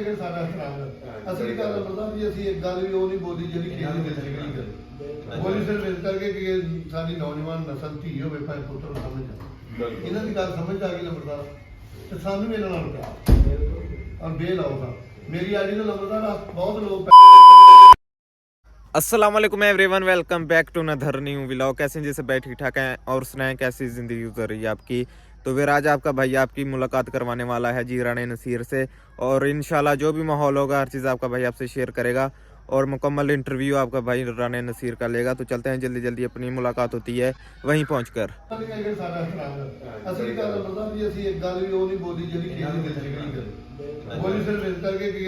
ਕਿ ਸਾਡਾ ਇਤਰਾਜ਼ ਅਸਲੀ ਗੱਲ ਪਤਾ ਵੀ ਅਸੀਂ ਇੱਕ ਗੱਲ ਵੀ ਉਹ ਨਹੀਂ ਬੋਲੀ ਜਿਹੜੀ ਕਿਸੇ ਦੇ ਵਿੱਚ ਨਿਕਲੀ ਗਈ ਬੋਲੀ ਸਿਰਫ ਇਸ ਕਰਕੇ ਕਿ ਸਾਡੀ ਨੌਜਵਾਨ ਨਸਲ ਧੀ ਹੋਵੇ ਭਾਵੇਂ ਪੁੱਤਰ ਨੂੰ ਸਮਝ ਆ ਇਹਨਾਂ ਦੀ ਗੱਲ ਸਮਝ ਆ ਗਈ ਲੰਬੜਦਾਰ ਤੇ ਸਾਨੂੰ ਵੀ ਇਹਨਾਂ ਨਾਲ ਪਿਆਰ ਔਰ ਬੇਲ ਆਊਗਾ मेरी आईडी तो लंबरदार बहुत लोग अस्सलाम वालेकुम everyone, welcome back to another new vlog. कैसे हैं जैसे भाई ठीक ठाक हैं और सुनाएं कैसी ज़िंदगी गुजर रही है आपकी। तो फिर आज आपका भाई आपकी मुलाकात करवाने वाला है जी राणे नसीर से और इंशाल्लाह जो भी माहौल होगा हर चीज़ आपका भाई आपसे शेयर करेगा और मुकम्मल इंटरव्यू आपका भाई राणे नसीर का लेगा। तो चलते हैं जल्दी जल्दी, अपनी मुलाकात होती है वहीं पहुँच कर। असली ਗੱਲ ਪਤਾ ਵੀ ਅਸੀਂ ਇੱਕ ਗੱਲ ਵੀ ਉਹ ਨਹੀਂ ਬੋਲੀ ਜਿਹੜੀ ਕਿਸੇ ਦੇ ਵਿੱਚ ਨਿਕਲੀ ਗਈ ਬੋਲੀ ਸਿਰਫ ਇਸ ਕਰਕੇ ਕਿ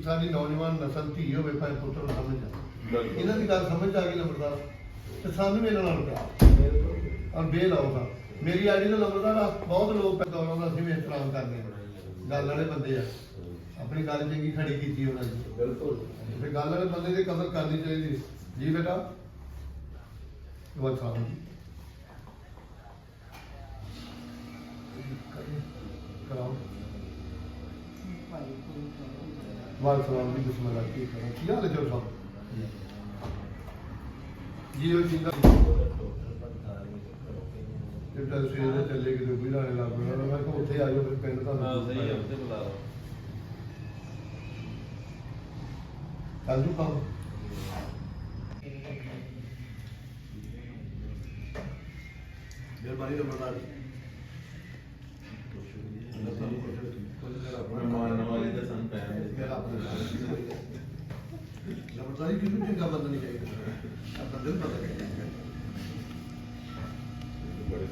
ਸਾਡੀ ਨੌਜਵਾਨ ਨਸਲ ਧੀ ਹੋਵੇ ਭਾਵੇਂ ਪੁੱਤਰ ਨੂੰ ਸਮਝ ਆ ਇਹਨਾਂ ਦੀ ਗੱਲ ਸਮਝ ਆ ਗਈ ਲੰਬੜਦਾਰ ਤੇ ਸਾਨੂੰ ਵੀ ਇਹਨਾਂ ਨਾਲ ਪਿਆਰ ਔਰ ਬੇਲ ਆਊਗਾ ਮੇਰੀ ਆਈਡੀ ਤੋਂ ਲੰਬੜਦਾਰ ਬਹੁਤ ਲੋਕ ਦੌਰਾਂ ਦਾ ਅਸੀਂ ਵੀ ਇਤਰਾਮ ਕਰਦੇ ਹਾਂ ਗੱਲ ਵਾਲੇ ਬੰਦੇ ਆ ਆਪਣੀ ਗੱਲ ਚੰਗੀ ਖੜੀ ਕੀਤੀ ਉਹਨਾਂ ਨੇ ਬਿਲਕੁਲ ਤੇ ਗੱਲ ਵਾਲੇ ਬੰਦੇ ਦੀ ਕਦਰ ਕਰਨੀ ਚਾਹੀਦੀ ਜੀ ਬੇਟਾ ਬਹੁਤ ਸਾਰਾ कराओ वाल सलाम जी बिस्मिल्लाह की करो क्या हाल है जो साहब जी वो जिंदा इतना सवेरे चले कि भी लाने लग गया मैं को ਉੱਥੇ ਆ ਜਾਓ ਫਿਰ ਪਿੰਡ ਦਾ ਹਾਂ ਸਹੀ ਹੈ ਉੱਥੇ ਬੁਲਾ ਲਓ ਕਾਜੂ ਪਾਓ ਮਿਹਰਬਾਨੀ ਰਮਦਾਨ लमड़दारी किसी चंगा बंदा नहीं चाहिए अपना दिल पता बड़े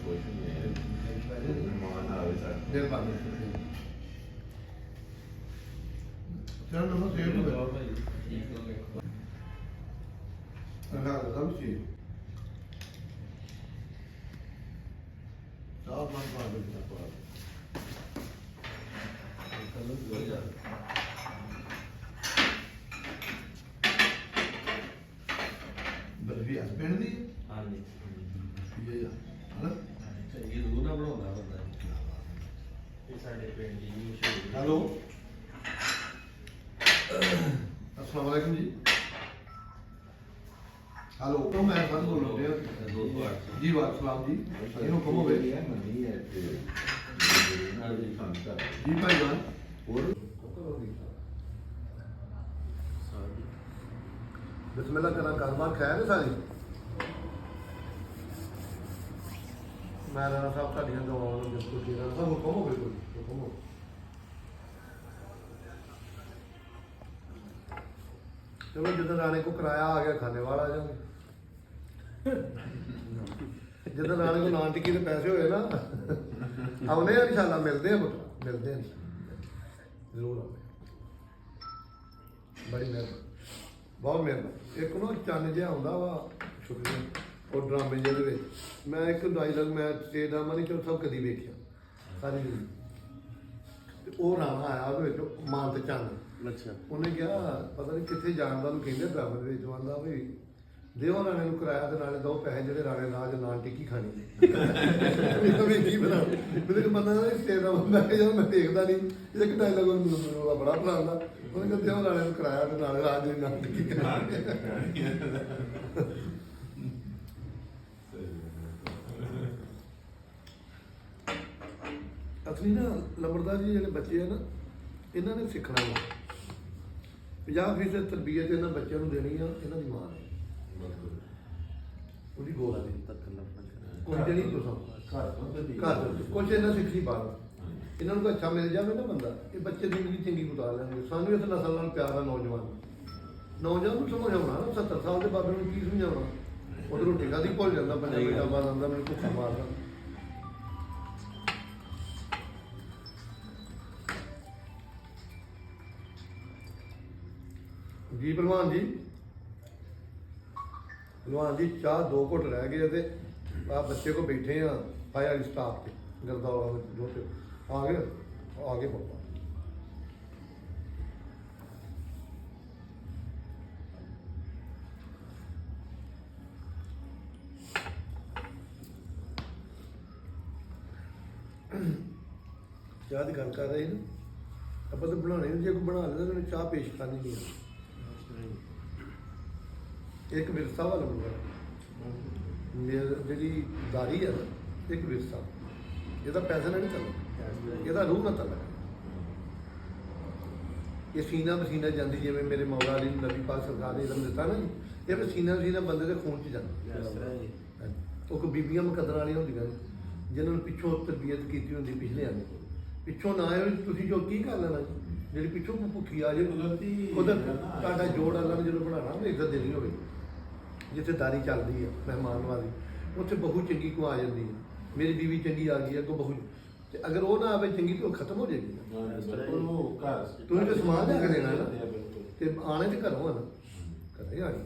बर्फी हस पिंड दी हां जी ये है ये दूर ना बनाਉਂਦਾ ਬੰਦਾ ਇਹ ਸਾਡੇ ਪਿੰਡ ਦੀ ਮਸ਼ਹੂਰ ਹੈਲੋ अस्सलाम वालेकुम जी हेलो तो मैं सर बोल रहा हूं जी वालेकुम सलाम जी ये हुक्म होवे जी भाईजान और बिस्मिल्लाह करा कारोबार खैर है सारी मैं राणा साहब साड़ियाँ दवावां बिल्कुल ठीक है सब हुक्म हो बिल्कुल हुक्म हो चलो जिधर राणे को किराया आ गया खाने वाला आ जाओगे जिधर राणे को नान टिक्की के पैसे हुए ना आने इंशाल्लाह मिलते हैं पुत्र मिलते हैं जरूर आवे बड़ी मेहरबानी बहुत मेहरबानी एक ना चन्न जिहा आउंदा वा छुट्टियां और ड्रामे ਜਿਹੇ ਦੇ ਵਿੱਚ ਮੈਂ ਇੱਕ ਡਾਇਲੌਗ ਮੈਂ ਸਟੇਜ ਡਰਾਮਾ ਨਹੀਂ ਚੋ ਸਭ ਕਦੀ ਵੇਖਿਆ ਸਾਰੀ ਜ਼ਿੰਦਗੀ ਤੇ ਉਹ ਰਾਣਾ ਆਇਆ ਉਹਦੇ ਵਿੱਚ ਮਾਨ ਤੇ ਚੰਨ ਅੱਛਾ ਉਹਨੇ ਕਿਹਾ ਪਤਾ ਨਹੀਂ ਕਿੱਥੇ ਜਾਣ ਦਾ ਨੂੰ ਕਹਿੰਦੇ ਡਰਾਮੇ ਦੇ ਵਿੱਚ ਆਉਂਦਾ ਵੀ ਦੇਵੋ ਰਾਣੇ ਨੂੰ ਕਿਰਾਇਆ ਤੇ ਨਾਲੇ ਦੋ ਪੈਸੇ ਜਿਹੜੇ ਰਾਣੇ ਨਾਲ ਨਾਨ ਟਿੱਕੀ ਖਾਣੀ ਮੈਂ ਕੀ ਬਣਾ ਮੇਰੇ ਬੰਦਾ ਨਾ ਸਟੇਜ ਦਾ ਬੰਦਾ ਜਦੋਂ ਮੈਂ ਦੇਖਦਾ ਨਹੀਂ ਇੱਕ ਡਾਇਲੌਗ ਉਹਨੂੰ ਬੜਾ ਬਣਾਉਂਦਾ ਉਹਨੇ ਕਿਹਾ ਦੇਵੋ ਰਾਣੇ ਨੂੰ ਕਿਰਾਇਆ ਤੇ ਨਾਲੇ ਰਾਜ ਦੇ ਨਾਨ ਟਿੱਕੀ ਖਾਣੀ ਅਸਲੀ ਨਾ ਲੰਬੜਦਾਰ ਜੀ ਜਿਹੜੇ ਬੱਚੇ ਆ ਨਾ ਇਹਨਾਂ ਨੇ ਸਿੱਖਣਾ ਵਾ 50% ਤਰਬੀਅਤ ਇਹਨਾਂ ਬੱਚਿਆਂ ਨੂੰ ਦੇਣੀ ਆ ਇਹਨਾਂ ਦੀ ਮਾਂ ਨੇ ਉਹਦੀ ਗੋਲਾ ਦੇ ਤੱਕ ਕੋਈ ਜਿਹੜੀ ਘਰ ਕੁਝ ਇਹਨਾਂ ਸਿੱਖੀ ਬਾਹਰ ਇਹਨਾਂ ਨੂੰ ਅੱਛਾ ਮਿਲ ਜਾਵੇ ਨਾ ਬੰਦਾ ਇਹ ਬੱਚੇ ਦੀ ਜ਼ਿੰਦਗੀ ਚੰਗੀ ਗੁਜ਼ਾਰ ਲੈਣਗੇ ਸਾਨੂੰ ਇਸ ਨਸਲ ਨਾਲ ਪਿਆਰ ਦਾ ਨੌਜਵਾਨ ਨੂੰ ਸਮਝਾਉਣਾ ਨਾ 70 ਸਾਲ ਦੇ ਬਾਬੇ ਨੂੰ ਕੀ ਸਮਝਾਉਣਾ ਉਹਦੇ ਰੋਟੀ ਖਾਦੀ ਭੁੱਲ ਜਾਂਦਾ ਬੰਦਾ ਬੇਟਾ ਬਾਹਰ ਆਉਂਦਾ ਮੈਨੂੰ ਭੁੱਖਾ ਮਾਰਦਾ जी भलवान जी चाह 2 घुट रह गए थे आ बच्चे को बैठे हैं फायर वाली स्टाफ के गरदौरा जो आ गए पापा ਚਾਹ ਦੀ ਗੱਲ ਕਰ ਰਹੇ ਨੇ ਆਪਾਂ ਤਾਂ ਬਣਾਉਣੇ ਨਹੀਂ, ਜੇ ਕੋਈ ਬਣਾ ਲੈਂਦਾ ਤਾਂ ਚਾਹ ਪੇਸ਼ ਕਰਨੀ ਨਹੀਂ ਆ। ਇੱਕ ਵਿਰਸਾ ਵਾ ਲੰਗਰ ਜਿਹੜੀ ਦਾਰੀ ਹੈ ਨਾ, ਇੱਕ ਵਿਰਸਾ, ਇਹਦਾ ਪੈਸਾ ਨਾਲ ਨਹੀਂ ਚੱਲਦਾ, ਇਹਦਾ ਰੂਹ ਨਾਲ ਚੱਲਦਾ। ਇਹ ਸੀਨਾ ਮਸੀਨਾ ਜਾਂਦੀ, ਜਿਵੇਂ ਮੇਰੇ ਮੌਲਾ ਅਲੀ ਨਬੀ ਪਾਕ ਸਰਕਾਰ ਨੇ ਇਹਦਾ ਦਿੱਤਾ ਨਾ ਜੀ, ਇਹ ਪਸੀਨਾ ਮਸੀਨਾ ਬੰਦੇ ਦੇ ਖੂਨ 'ਚ ਜਾਂਦਾ। ਉਹ ਕੋ ਬੀਬੀਆਂ ਮੁਕੱਦਰ ਵਾਲੀਆਂ ਹੁੰਦੀਆਂ ਨੇ, ਜਿਨ੍ਹਾਂ ਨੂੰ ਪਿੱਛੋਂ ਤਰਬੀਅਤ ਕੀਤੀ ਹੁੰਦੀ ਪਿਛਲੇ ਆਨੇ, ਪਿੱਛੋਂ ਨਾ ਆਏ ਤੁਸੀਂ ਜੋ ਕੀ ਕਰ ਲੈਣਾ ਜੀ, ਜਿਹੜੀ ਪਿੱਛੋਂ ਭੁੱਖੀ ਆ ਜੇ ਉਹਦਾ ਤੁਹਾਡਾ ਜੋੜ ਅੱਲਾ ਨੇ ਜਦੋਂ ਬਣਾਉਣਾ ਨਾ ਇੱਜ਼ਤ ਦੇਣੀ ਹੋਵੇ, ਜਿੱਥੇ ਦਾਰੀ ਚੱਲਦੀ ਆ ਮਹਿਮਾਨ ਵਾਲੀ, ਉੱਥੇ ਬਹੂ ਚੰਗੀ ਕੋ ਆ ਜਾਂਦੀ ਹੈ। ਮੇਰੀ ਬੀਵੀ ਚੰਗੀ ਆ ਗਈ ਅੱਗੋਂ ਬਹੂ, ਤੇ ਅਗਰ ਉਹ ਨਾ ਆਵੇ ਚੰਗੀ ਤਾਂ ਉਹ ਖਤਮ ਹੋ ਜਾਏਗੀ। ਤੁਸੀਂ ਤਾਂ ਸਮਾਨ ਲਿਆ ਕੇ ਦੇਣਾ ਨਾ, ਤੇ ਆਣੇ ਤੇ ਘਰੋਂ ਆ ਨਾ, ਘਰੇ ਆਣੀ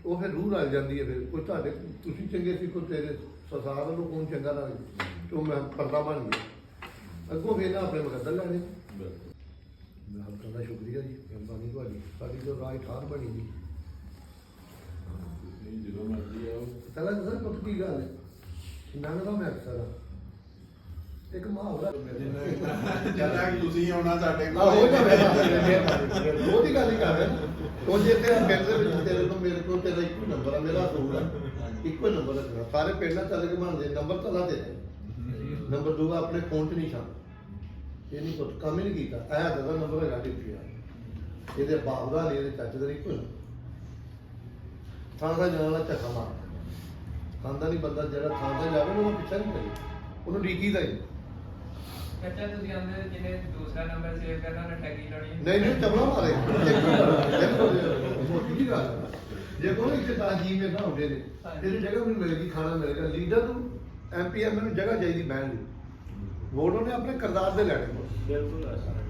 ਉਹ ਫਿਰ ਰੂਹ ਰਲ ਜਾਂਦੀ ਹੈ। ਫਿਰ ਕੋਈ ਤੁਹਾਡੇ ਤੁਸੀਂ ਚੰਗੇ ਸੀ, ਕੋਈ ਤੇਰੇ ਸਸਾਰ ਵੱਲੋਂ ਕੌਣ ਚੰਗਾ ਲੱਗ ਤੂੰ ਮੈਂ ਪਰਦਾ ਬਣ ਗਿਆ ਅੱਗੋਂ, ਫਿਰ ਨਾ ਆਪਣੇ ਮੁਕੱਦਰ ਲੈਣੇ। ਮੈਂ ਆਪ ਦਾ ਸ਼ੁਕਰੀਆ ਜੀ, ਮਿਹਰਬਾਨੀ ਤੁਹਾਡੀ, ਸਾਡੀ ਜੋ ਰਾਹ ਠਾਰ ਬਣੀ ਜੀ। ਪਹਿਲਾਂ ਦੱਸਾਂ ਪੁੱਤ ਕੀ ਗੱਲ ਹੈ, ਨੰਗ ਦਾ ਮੈਂ ਅਕਸਰ ਇੱਕ ਮੁਹਾਵਰਾ ਜਿਆਦਾ ਤੁਸੀਂ ਆਉਣਾ ਸਾਡੇ ਕੋਲ ਉਹਦੀ ਗੱਲ ਹੀ ਕਰ ਰਿਹਾ। ਉਹ ਜੇ ਤੇਰਾ ਪਿੰਡ ਦੇ ਵਿੱਚ ਤੇਰੇ ਤੋਂ ਮੇਰੇ ਕੋਲ ਤੇਰਾ ਇੱਕੋ ਨੰਬਰ ਆ, ਮੇਰਾ ਦੂਰ ਆ, ਇੱਕੋ ਨੰਬਰ ਰੱਖਣਾ। ਸਾਰੇ ਪਿੰਡਾਂ ਚੱਲ ਕੇ ਬਣਦੇ ਨੰਬਰ ਤਾਂ ਲਾ ਦੇ ਨੰਬਰ ਦੂਗਾ ਆਪਣੇ ਫੋਨ 'ਚ ਨਹੀਂ ਛਾਂ, ਇਹ ਨਹੀਂ ਪੁੱਤ ਕੰਮ ਹੀ ਨਹੀਂ ਕੀਤਾ। ਇਹ ਦਾ ਨੰਬਰ ਹੈਗਾ ਡਿੱਪੀ ਆ, ਇਹਦੇ ਬਾਪ ਦਾ ਨਹੀਂ, ਇਹਦੇ ਚਾਚੇ ਦਾ ਇੱਕੋ ਥਾਂ ਦਾ ਜਾਣ ਵਾਲਾ ਝੱਕਾ ਮਾਰ ਖਾਂਦਾ ਨਹੀਂ ਬੰਦਾ, ਜਿਹੜਾ ਥਾਂ ਦਾ ਜਾਵੇ ਉਹਨੂੰ ਪਿੱਛਾ ਨਹੀਂ ਕਰੀ, ਉਹਨੂੰ ਡੀਕੀ ਦਾ ਹੀ। ਅੱਛਾ ਤੁਸੀਂ ਆਂਦੇ ਜਿਹਨੇ ਦੂਸਰਾ ਨੰਬਰ ਸੇਵ ਕਰਨਾ ਉਹਨੇ ਠੱਗੀ ਲਾਉਣੀ ਨਹੀਂ ਨਹੀਂ ਚਪਲਾ ਮਾਰੇ ਮੋਟੀ ਗੱਲ ਹੈ। ਜੇ ਕੋਈ ਇੱਥੇ 10 ਜੀ ਮੇਰੇ ਨਾਲ ਹੁੰਦੇ ਨੇ, ਤੇਰੀ ਜਗ੍ਹਾ ਮੈਨੂੰ ਮਿਲੇਗੀ, ਖਾਣਾ ਮਿਲੇਗਾ। ਲੀਡਰ ਨੂੰ ਐਮਪੀਐਮ ਨੂੰ ਜਗ੍ਹਾ ਚਾਹੀਦੀ ਬਹਿਣ ਦੀ, ਵੋਟ ਉਹਨੇ ਆਪਣੇ ਕਿਰਦਾਰ ਦੇ ਲੈਣੇ। ਬਿਲਕੁਲ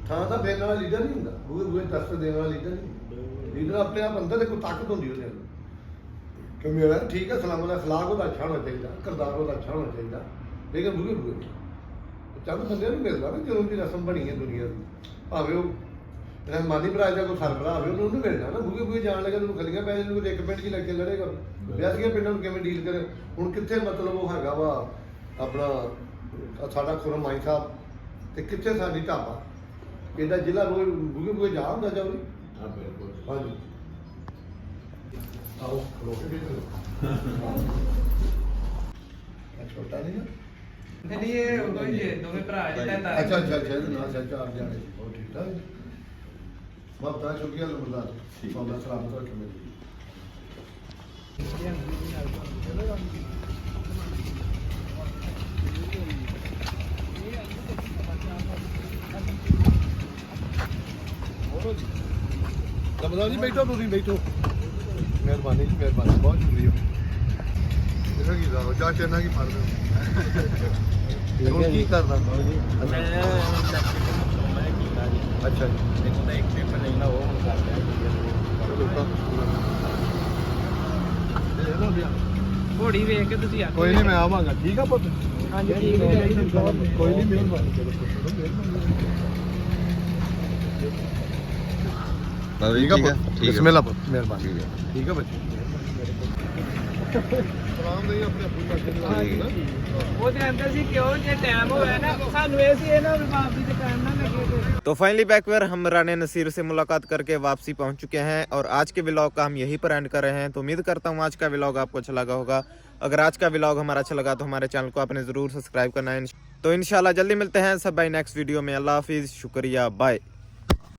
ਥਾਂ ਦਾ ਦੇਣ ਵਾਲਾ ਲੀਡਰ ਨਹੀਂ ਹੁੰਦਾ, ਬੂਹੇ ਬੂਹੇ ਦਸਤ ਦੇਣ ਵਾਲਾ ਲੀਡਰ ਨਹੀਂ। ਲੀਡਰ ਆਪਣੇ ਆਪ ਅੰਦਰ ਦੇ ਕੋਈ ਤਾਕਤ ਹੁੰਦੀ ਉਹਦੇ ਅੰਦਰ ਕਿ ਮੇਰਾ ਠੀਕ ਹੈ, ਸਲਾਮ ਦਾ ਅਖਲਾਕ ਉਹਦਾ ਅੱਛਾ ਹੋਣਾ ਚਾਹੀਦਾ, ਕਿਰਦਾਰ ਉਹਦਾ ਅੱਛਾ ਹੋਣਾ ਚਾਹੀਦਾ। ਲੇਕਿਨ ਬੂਹੇ ਬੂਹੇ ਚੰਦ ਬੰਦਿਆਂ ਨੂੰ ਮਿਲਦਾ ਨਾ, ਜਦੋਂ ਦੀ ਰਸਮ ਬਣੀ ਹੈ ਦੁਨੀਆ ਦੀ, ਭਾਵੇਂ ਉਹ ਰਹਿਮਾਨੀ ਭਰਾ ਦਾ ਕੋਈ ਸਰਬਰਾ ਹੋਵੇ, ਉਹਨੂੰ ਮਿਲਣਾ ਨਾ। ਬੂਹੇ ਬੂਹੇ ਜਾਣ ਲੱਗਾ ਉਹਨੂੰ ਗਲੀਆਂ ਪੈ ਜਾਣ, ਇੱਕ ਪਿੰਡ 'ਚ ਲੈ ਕੇ ਲੜੇਗਾ, ਵਿਆਸੀਆਂ ਪਿੰਡਾਂ ਨੂੰ ਕਿਵੇਂ ਡੀਲ ਕਰੇ। ਹੁਣ ਕਿੱਥੇ ਮਤਲਬ ਉਹ ਹੈਗਾ ਵਾ ਆਪਣਾ ਸਾਡਾ ਖੁਰਮ ਮਾਈ ਸਾਹਿਬ, ਤੇ ਕਿੱਥੇ ਸਾਡੀ ਢਾਬਾ, ਇਹਦਾ ਜ਼ਿਲ੍ਹਾ ਰੋਜ਼ ਬੂਹੇ ਬੂਹੇ ਜਾ ਹੁੰਦਾ ਜਾਵੇ। ਹਾਂਜੀ ਆਓ ਛੋਟਾ ਨਹੀਂ ਨਾ। ਨਹੀਂ ਇਹ ਉਦੋਂ ਹੀ ਦੋਵੇਂ ਭਰਾ ਜਿਹੜਾ ਅੱਛਾ ਅੱਛਾ ਅੱਛਾ ਇਹਦੇ ਨਾਲ ਚਾਰ ਜਾਣੇ ਬਹੁਤ ਠੀਕ ਠਾਕ। ਬਹੁਤ ਬਹੁਤ ਸ਼ੁਕਰੀਆ ਲੰਬਾ ਸੌਦਾ ਸਲਾਮਤ ਰੱਖੇ ਮੇਰੀ। ਲੰਬਾ ਜੀ ਬੈਠੋ, ਤੁਸੀਂ ਬੈਠੋ, ਮਿਹਰਬਾਨੀ ਜੀ, ਮਿਹਰਬਾਨੀ, ਬਹੁਤ ਸ਼ੁਕਰੀਆ। ਇਹਦਾ ਕੀ ਦਾ ਜਾ ਚੈਨਾ ਕੀ ਫੜ ਦੇ ਹੁਣ ਕੀ ਕਰਦਾ ਮੈਂ ਅੱਛਾ ਜੀ ਦੇਖੋ ਤਾਂ ਇੱਕ ਪੇਪਰ ਨਹੀਂ ਨਾ ਉਹ ਹੁਣ ਕਰ ਰਿਹਾ ਘੋੜੀ ਵੇਖ ਕੇ ਤੁਸੀਂ ਆ ਕੋਈ ਨਹੀਂ ਮੈਂ ਆਵਾਂਗਾ, ਠੀਕ ਆ ਪੁੱਤ। ਹਾਂਜੀ ਠੀਕ ਹੈ ਕੋਈ ਨਹੀਂ, ਮਿਹਰਬਾਨੀ ਠੀਕ ਆ ਪੁੱਤ, ਬਿਸਮਿਲ੍ਲਾ ਪੁੱਤ, ਮਿਹਰਬਾਨੀ, ਠੀਕ ਆ ਬੱਚੇ। ਸਲਾਮ ਨਹੀਂ ਆਪਣੇ ਆਪਣੀ ਭਾਸ਼ਾ ਦੇ ਨਾਲ ਉਹ ਤੇ ਅੰਦਰ ਸੀ ਕਿਉਂ ਜੇ ਟਾਈਮ ਹੋਇਆ ਨਾ ਸਾਨੂੰ ਇਹ ਸੀ ਇਹਨਾਂ ਨੂੰ ਵਾਪਸੀ ਤੇ ਟਾਈਮ ਨਾ ਲੱਗੇ। तो फाइनली बैकवेयर हम राणे नसीर से मुलाकात करके वापसी पहुंच चुके हैं और आज के व्लॉग का हम यहीं पर एंड कर रहे हैं। तो उम्मीद करता हूं आज का व्लॉग आपको अच्छा लगा होगा। अगर आज का व्लॉग हमारा अच्छा लगा तो हमारे चैनल को आपने ज़रूर सब्सक्राइब करना है। तो इंशाल्लाह जल्दी मिलते हैं सब बाय नेक्स्ट वीडियो में। अल्लाह हाफिज़, शुक्रिया, बाय।